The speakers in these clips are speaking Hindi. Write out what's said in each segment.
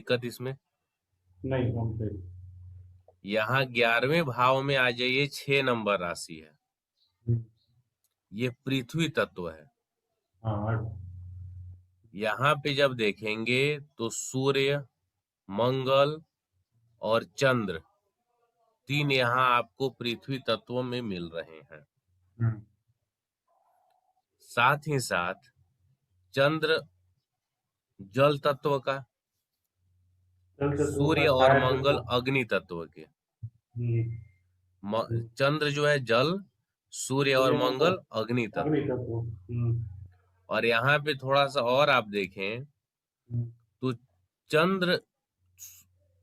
दिक्कत इसमें? नहीं, कंप्लीट। यहाँ 11वें भाव में आ जाइए, 6 नंबर राशि है, ये पृथ्वी तत्व है। हाँ। यहाँ पे जब देखेंगे तो सूर्य, मंगल और चंद्र, 3 यहाँ आपको पृथ्वी तत्व में मिल रहे हैं। साथ ही साथ चंद्र जल तत्व का, चल तत्व का, सूर्य और फायर मंगल तत्व। अग्नि तत्व के। हम्म, चंद्र जो है जल, सूर्य और सूर्य मंगल मंगल अग्नि अग्नि तत्व। तत्व। और यहाँ पे थोड़ा सा और आप देखें हम्म, तो चंद्र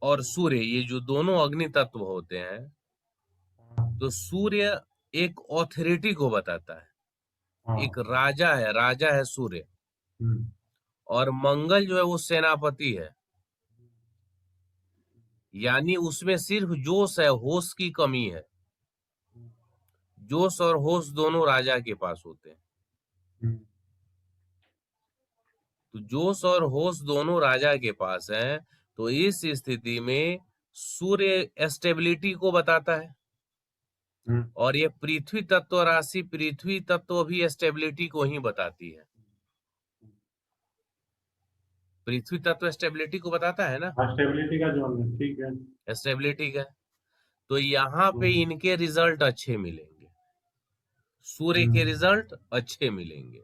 और सूर्य, ये जो दोनों अग्नि तत्व होते हैं, तो सूर्य एक ऑथोरिटी को बताता है, एक हाँ। राजा है सूर्य। हम्म, और मंगल जो है वो सेनापति है, यानी उसमें सिर्फ जोश है, होश की कमी है। जोश और होश दोनों राजा के पास होते हैं। हम्म, तो जोश और होश दोनों राजा के पास है, तो इस स्थिति में सूर्य स्टेबिलिटी को बताता है, हम्म, और ये पृथ्वी तत्व राशि, पृथ्वी तत्व भी स्टेबिलिटी को ही बताती है। पृथ्वी तत्व स्टेबिलिटी को बताता है ना, हाँ, स्टेबिलिटी का जोन है, ठीक है। स्टेबिलिटी का। तो यहाँ पे हम्म, इनके रिजल्ट अच्छे मिलेंगे, सूर्य के हम्म, रिजल्ट अच्छे मिलेंगे।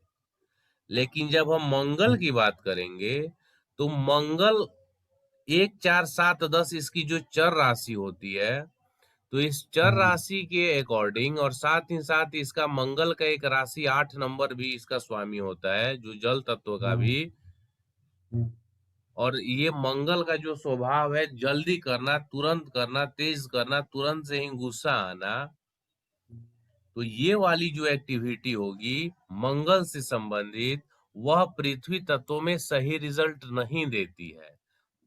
लेकिन जब हम मंगल की बात करेंगे, तो मंगल 1, 4, 7, 10 इसकी जो चर राशि होती है, तो इस चर हम्म, राशि के अकॉर्डिंग, और साथ ही साथ इसका मंगल का एक राशि 8 नंबर भी इसका स्वामी होता है, जो जल तत्व का हम्म, भी। हम्म, और ये मंगल का जो स्वभाव है, जल्दी करना, तुरंत करना, तेज करना, तुरंत से ही गुस्सा आना, तो ये वाली जो एक्टिविटी होगी मंगल से संबंधित, वह पृथ्वी तत्व में सही रिजल्ट नहीं देती है।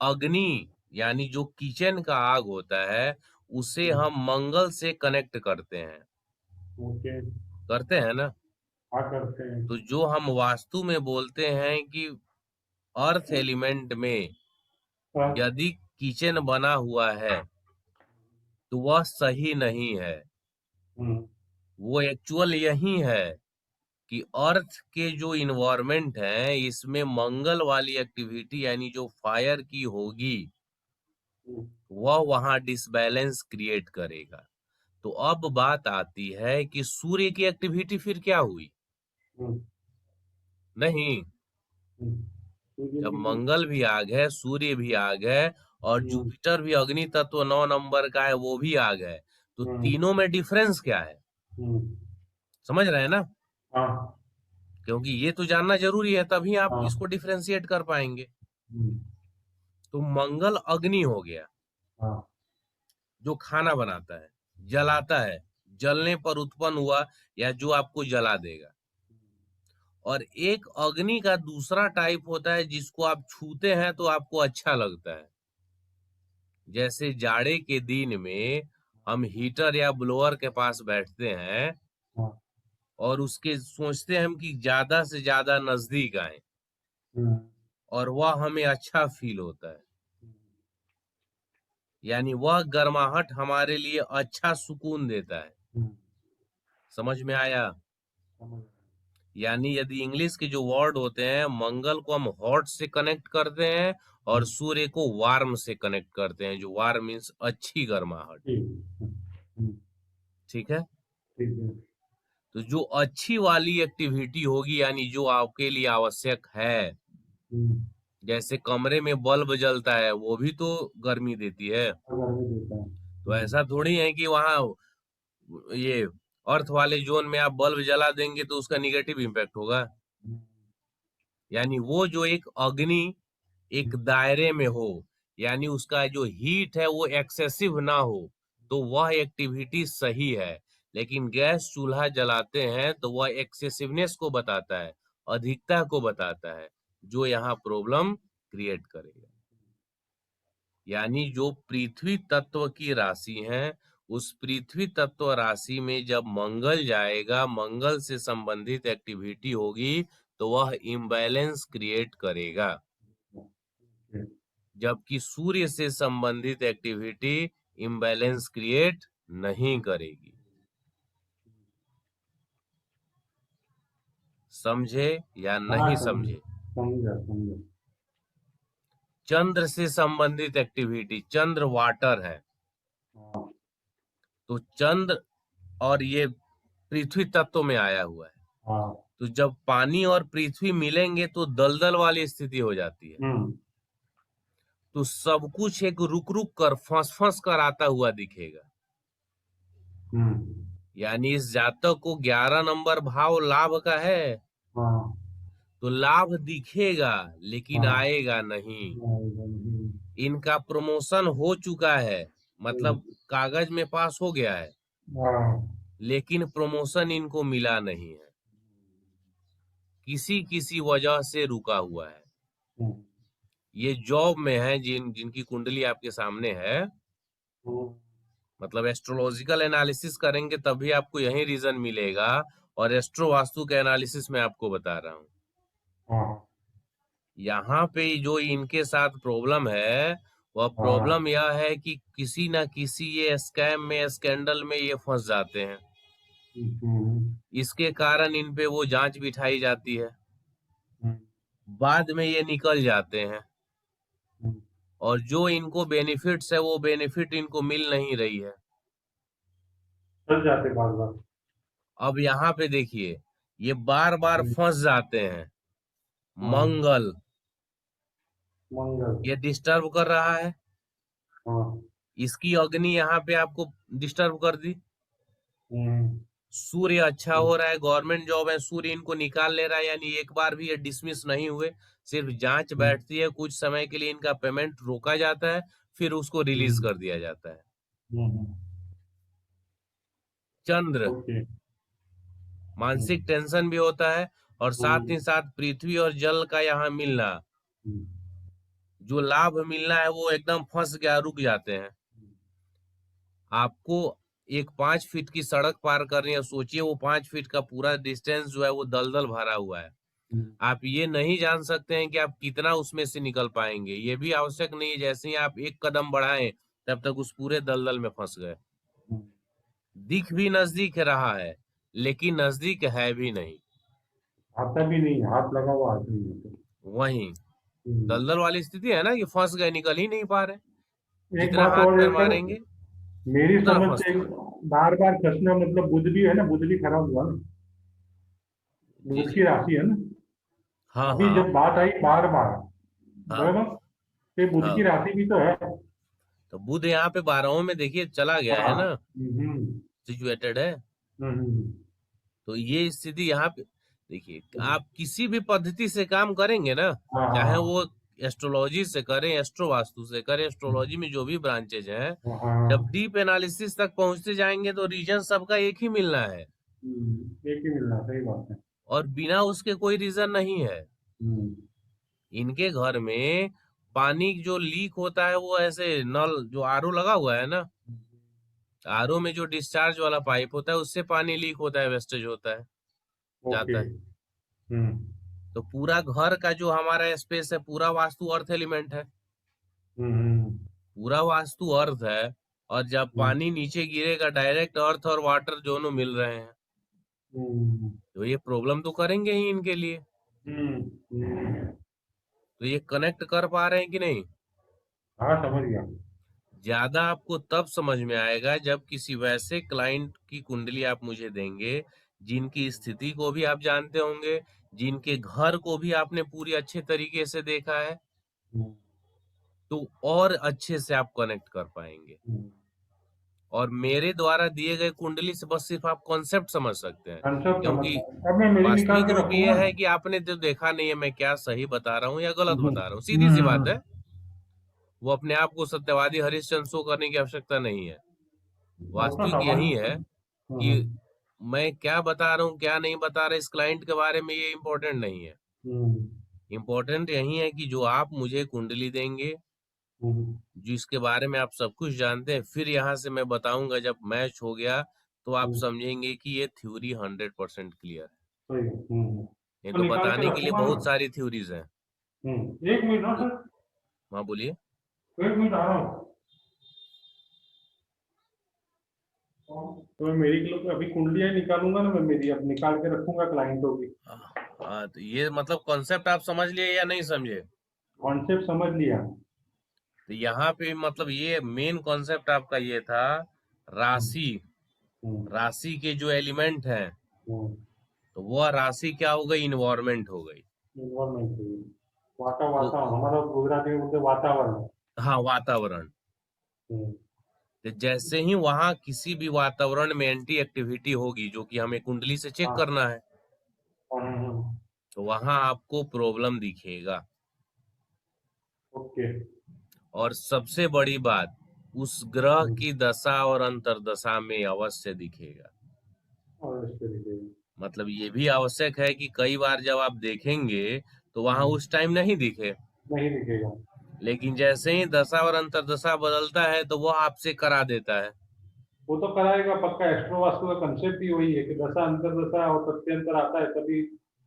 अग्नि, यानी जो किचन का आग होता है, उसे हम्म, हम मंगल से कनेक्ट करते हैं, ओके। करते हैं ना। हाँ, करते हैं। तो जो हम वास्तु में बोलते हैं कि अर्थ एलिमेंट में हाँ। यदि किचन बना हुआ है, तो वह सही नहीं है। हम्म, वो एक्चुअल यही है कि अर्थ के जो इन्वायरमेंट है, इसमें मंगल वाली एक्टिविटी यानी जो फायर की होगी, हम्म, वह वहां डिसबैलेंस क्रिएट करेगा। तो अब बात आती है कि सूर्य की एक्टिविटी फिर क्या हुई? हम्म, नहीं, हम्म, सूर्य जब की। मंगल भी आग है, सूर्य भी आग है, और हम्म, जुपिटर भी अग्नि तत्व 9 नंबर का है, वो भी आग है, तो हम्म, तीनों में डिफरेंस क्या है? हम्म, समझ रहे हैं ना? हाँ, क्योंकि ये तो जानना जरूरी है, तभी आप हाँ, इसको डिफरेंशिएट कर पाएंगे। हम्म, तो मंगल अग्नि हो गया, हाँ, जो खाना बनाता है, जलाता है, जलने पर उत्पन्न हुआ, या जो आपको जला देगा। और एक अग्नि का दूसरा टाइप होता है, जिसको आप छूते हैं तो आपको अच्छा लगता है। जैसे जाड़े के दिन में हम हीटर या ब्लोअर के पास बैठते हैं, हाँ, और उसके सोचते हैं हम कि ज्यादा से ज्यादा नजदीक आए, हम्म, और वह हमें अच्छा फील होता है। यानी वह गर्माहट हमारे लिए अच्छा सुकून देता है। हम्म, समझ में आया? समझ रहा यानी यदि इंग्लिश के जो वर्ड होते हैं, मंगल को हम हॉट से कनेक्ट करते हैं, और हूँ। सूर्य को वार्म से कनेक्ट करते हैं, जो वार्म मीन्स अच्छी गर्माहट। ठीक। ठीक है। ठीक है। तो जो अच्छी वाली एक्टिविटी होगी, यानी जो आपके लिए आवश्यक है, हम्म, जैसे कमरे में बल्ब जलता है, वो भी तो गर्मी देती है। अगर भी देता है। तो ऐसा थोड़ी है कि वहां ये अर्थ वाले जोन में आप बल्ब जला देंगे तो उसका निगेटिव इम्पैक्ट होगा। हम्म, यानी वो जो एक अग्नि एक दायरे में हो, यानी उसका जो हीट है वो एक्सेसिव ना हो, तो वह एक्टिविटी सही है। लेकिन गैस चूल्हा जलाते हैं तो वह एक्सेसिवनेस को बताता है, अधिकता को बताता है, जो यहाँ प्रॉब्लम क्रिएट करेगा। यानी जो पृथ्वी तत्व की राशि है, उस पृथ्वी तत्व राशि में जब मंगल जाएगा, मंगल से संबंधित एक्टिविटी होगी, तो वह इम्बैलेंस क्रिएट करेगा। ठीक है। जबकि सूर्य से संबंधित एक्टिविटी इम्बैलेंस क्रिएट नहीं करेगी। समझे या हाँ नहीं समझ समझे? समझा समझा। चंद्र से संबंधित एक्टिविटी, चंद्र वाटर है, हाँ तो चंद्र और ये पृथ्वी तत्व में आया हुआ है, हाँ। तो जब पानी और पृथ्वी मिलेंगे तो दलदल वाली स्थिति हो जाती है। हम्म तो सब कुछ एक रुक रुक कर फंस फंस कर आता हुआ दिखेगा। हम्म। यानी इस जातक को 11 नंबर भाव लाभ का है, हाँ तो लाभ दिखेगा लेकिन हाँ। आएगा नहीं। हम्म इनका प्रमोशन हो चुका है, मतलब कागज में पास हो गया है, हाँ। लेकिन प्रमोशन इनको मिला नहीं है, किसी किसी वजह से रुका हुआ है। हम्म ये जॉब में है, जिनकी कुंडली आपके सामने है, हम्म, मतलब एस्ट्रोलॉजिकल एनालिसिस करेंगे तभी आपको यही रीजन मिलेगा, और एस्ट्रो वास्तु के एनालिसिस में आपको बता रहा हूँ। हाँ यहाँ पे जो इनके साथ प्रॉब्लम है, वह हाँ। प्रॉब्लम यह है कि किसी ना किसी ये स्कैम में, स्कैंडल में ये फंस जाते हैं। हम्म इसके कारण इन पे वो जांच बिठाई जाती है, हम्म, बाद में ये निकल जाते हैं, हम्म। और जो इनको बेनिफिट्स है वो बेनिफिट इनको मिल नहीं रही है। चल जाते बार बार। अब यहाँ पे देखिए, ये बार बार हम्म, फंस जाते हैं। हाँ। मंगल, मंगल। ये डिस्टर्ब कर रहा है, हाँ। इसकी अग्नि यहाँ पे आपको डिस्टर्ब कर दी। हम्म सूर्य अच्छा हो रहा है, गवर्नमेंट जॉब है, सूर्य इनको निकाल ले रहा है, यानी एक बार भी ये डिसमिस नहीं हुए, सिर्फ जांच हम्म बैठती है, कुछ समय के लिए इनका पेमेंट रोका जाता है, फिर उसको रिलीज हम्म कर दिया जाता है। हम्म, चंद्र, ओके। हम्म मानसिक टेंशन भी होता है, और साथ हम्म ही साथ पृथ्वी और जल का यहाँ मिलना, हम्म, जो लाभ मिलना है वो एकदम फंस गया, रुक जाते हैं। आपको एक 5 फीट की सड़क पार करनी है, सोचिए वो 5 फीट का पूरा डिस्टेंस जो है वो दलदल भरा हुआ है। हम्म, आप ये नहीं जान सकते हैं कि आप कितना उसमें से निकल पाएंगे, ये भी आवश्यक नहीं है, जैसे ही आप एक कदम बढ़ाएं तब तक उस पूरे दलदल में फंस गए। हम्म। दिख भी नजदीक रहा है, लेकिन नजदीक है भी नहीं। आता भी नहीं, हाथ लगा हुआ हाथ नहीं है। वही हम्म। दलदल वाली स्थिति है ना, कि फंस गए, निकल ही नहीं पा रहे, एक जितना बात हाथ और है पैर सर, मारेंगे मेरी उतना समझ से फंसते हैं। बार बार फंसना मतलब बुध भी है ना, बुध भी खराब हुआ ना। जी बुध की जी। राशि है ना। हाँ अभी हाँ जब बात आई बार बार, हाँ बराबर, ये बुध की हाँ। राशि भी तो है। तो बुध यहाँ पे 12वें में देखिए चला गया है हाँ। ना, हम्म सिचुएटेड है। हम्म तो ये स्थिति यहाँ पे देखिए, आप किसी भी पद्धति से काम करेंगे ना, हाँ चाहे हाँ वो एस्ट्रोलॉजी से करें, एस्ट्रो वास्तु से करें, एस्ट्रोलॉजी में जो भी ब्रांचेज हैं, जब हाँ। डीप एनालिसिस तक पहुंचते जाएंगे तो रीजन सबका एक ही मिलना है, एक ही मिलना, सही बात है। और बिना उसके कोई रीजन नहीं है। हम्म इनके घर में पानी जो लीक होता है, वो ऐसे नल जो आरओ लगा हुआ है ना, आरओ में जो डिस्चार्ज वाला पाइप होता है उससे पानी लीक होता है, वेस्टेज होता है, ओके। जाता है। हम्म तो पूरा घर का जो हमारा स्पेस है, पूरा वास्तु अर्थ एलिमेंट है, हम्म पूरा वास्तु अर्थ है, और जब हम्म पानी नीचे गिरेगा, डायरेक्ट अर्थ और वाटर दोनों मिल रहे हैं, हम्म तो ये प्रॉब्लम तो करेंगे ही इनके लिए। हम्म, हम्म। तो ये कनेक्ट कर पा रहे हैं कि नहीं? हाँ समझ गया। ज्यादा आपको तब समझ में आएगा जब किसी वैसे क्लाइंट की कुंडली आप मुझे देंगे, जिनकी स्थिति को भी आप जानते होंगे, जिनके घर को भी आपने पूरी अच्छे तरीके से देखा है, हम्म तो और अच्छे से आप कनेक्ट कर पाएंगे। हम्म। और मेरे द्वारा दिए गए कुंडली से बस सिर्फ आप कॉन्सेप्ट समझ सकते हैं, कंसेप्ट क्योंकि समझता है, अब मैं मेरी निकाल वास्तविक के रूप ये रखूंगा ना। है कि आपने तो देखा नहीं है मैं क्या सही बता रहा हूँ या गलत हम्म बता रहा हूँ, सीधी सी बात है। हम्म, वो अपने आप को सत्यवादी हरिश्चंद्र शो करने की आवश्यकता नहीं है। आपका वास्तविक सामान। यही है कि मैं क्या बता रहा हूँ क्या नहीं बता रहा, इस क्लाइंट के बारे में ये इम्पोर्टेंट नहीं है। हम्म इम्पोर्टेंट यही है कि जो आप मुझे कुंडली देंगे, हम्म, जिसके बारे में आप सब कुछ जानते हैं, फिर यहाँ से मैं बताऊंगा, जब मैच हो गया तो आप हम्म, समझेंगे कि ये थ्योरी 100% क्लियर है। सही है। नहीं तो तो निकाल के बताने के लिए रखूंगा ना। बहुत सारी थ्योरीज हैं। एक मिनट ना तो सर। हाँ बोलिए। तो एक मिनट आ रहा हूँ। तो मैं मेरी के लिए अभी कुंडलियां निकालूंगा ना, मैं मेरी अब निकाल के रखूंगा क्लाइंटों की। हाँ, तो ये मतलब कॉन्सेप्ट आप समझ लिए या नहीं समझे? कॉन्सेप्ट समझ लिया। तो यहाँ पे मतलब ये मेन कॉन्सेप्ट आपका ये था, हम्म, राशि। हम्म, राशि के जो एलिमेंट हैं, हम्म, तो वह राशि क्या हो गई? इन्वायरमेंट हो गई। इन्वॉल्वमेंट चाहिए। तो हमारा गुजराती में बोलते वातावरण। हाँ, वातावरण। हम्म, तो जैसे ही वहां किसी भी वातावरण में एंटी एक्टिविटी होगी, जो कि हमें कुंडली से चेक हाँ, करना है, हम्म, तो वहां आपको प्रॉब्लम दिखेगा। ओके। और सबसे बड़ी बात, उस ग्रह हम्म, की दशा और अंतर्दशा में अवश्य दिखेगा। और इस तरीके से। मतलब ये भी आवश्यक है कि कई बार जब आप देखेंगे तो वहां हम्म, उस टाइम नहीं दिखे, नहीं दिखेगा। लेकिन जैसे ही दशा और अंतर्दशा बदलता है तो वह आपसे करा देता है। वो तो कराएगा पक्का, एस्ट्रो वास्तु का कंसेप्ट ही वही है कि दशा अंतर्दशा और प्रत्यंतर आता है तभी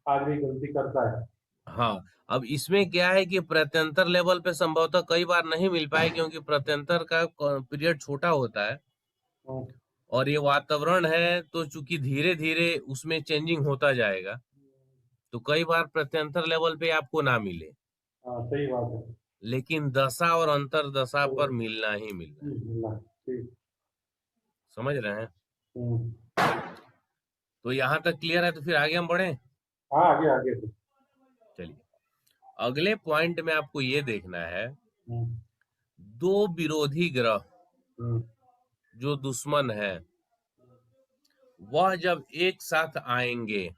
आदमी गलती करता है। हाँ, अब इसमें क्या है कि प्रत्यंतर लेवल पे संभवतः कई बार नहीं मिल पाए, क्योंकि प्रत्यंतर का पीरियड छोटा होता है, हम्म, और ये वातावरण है तो चूंकि धीरे धीरे उसमें चेंजिंग होता जाएगा, तो कई बार प्रत्यंतर लेवल पे आपको ना मिले, हाँ सही बात है। लेकिन दशा और अंतर्दशा तो पर मिलना ही मिलना है। ठीक। समझ रहे हैं? हम्म, तो यहाँ तक क्लियर है, तो फिर आगे हम बढ़े। हाँ आगे आगे से। चलिए, अगले पॉइंट में आपको ये देखना है, हम्म, दो विरोधी ग्रह हम्म, जो दुश्मन है, वह जब एक साथ आएंगे,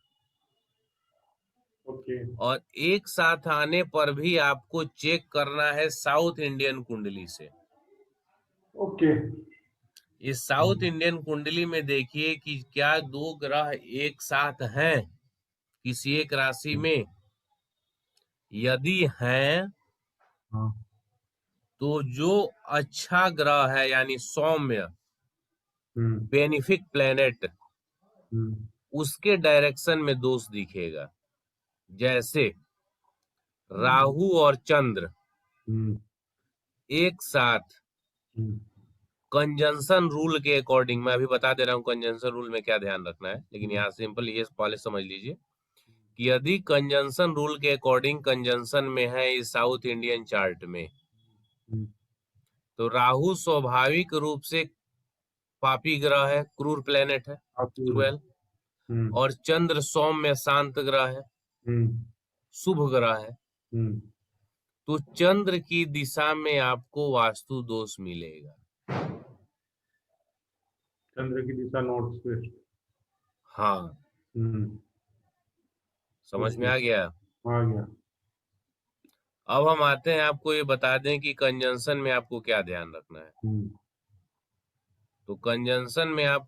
ओके। और एक साथ आने पर भी आपको चेक करना है साउथ इंडियन कुंडली से। ओके। इस साउथ इंडियन कुंडली में देखिए कि क्या दो ग्रह एक साथ हैं किसी एक राशि में। यदि हैं, हाँ। तो जो अच्छा ग्रह है यानी सौम्य, हम्म, बेनिफिक प्लेनेट, हम्म, उसके डायरेक्शन में दोष दिखेगा। जैसे हम्म, राहु और चंद्र हम्म, एक साथ हम्म, कंजंक्शन रूल के अकॉर्डिंग, मैं अभी बता दे रहा हूँ कंजंक्शन रूल में क्या ध्यान रखना है, लेकिन यहाँ सिंपल ये पहले समझ लीजिए कि यदि कंजंक्शन रूल के अकॉर्डिंग कंजंक्शन में है इस साउथ इंडियन चार्ट में, हम्म, तो राहु स्वाभाविक रूप से पापी ग्रह है, क्रूर प्लेनेट है, अपूर्ण। क्रूएल। हम्म, और चंद्र सौम्य शांत ग्रह है, हम्म, शुभ ग्रह है। हम्म, तो चंद्र की दिशा में आपको वास्तु दोष मिलेगा। चंद्र की दिशा नॉर्थ वेस्ट। हाँ, हम्म, समझ में ओके। आ गया। आ गया। अब हम आते हैं, आपको ये बता दें कि कंजंक्शन में आपको क्या ध्यान रखना है। हम्म। तो कंजंक्शन में आपको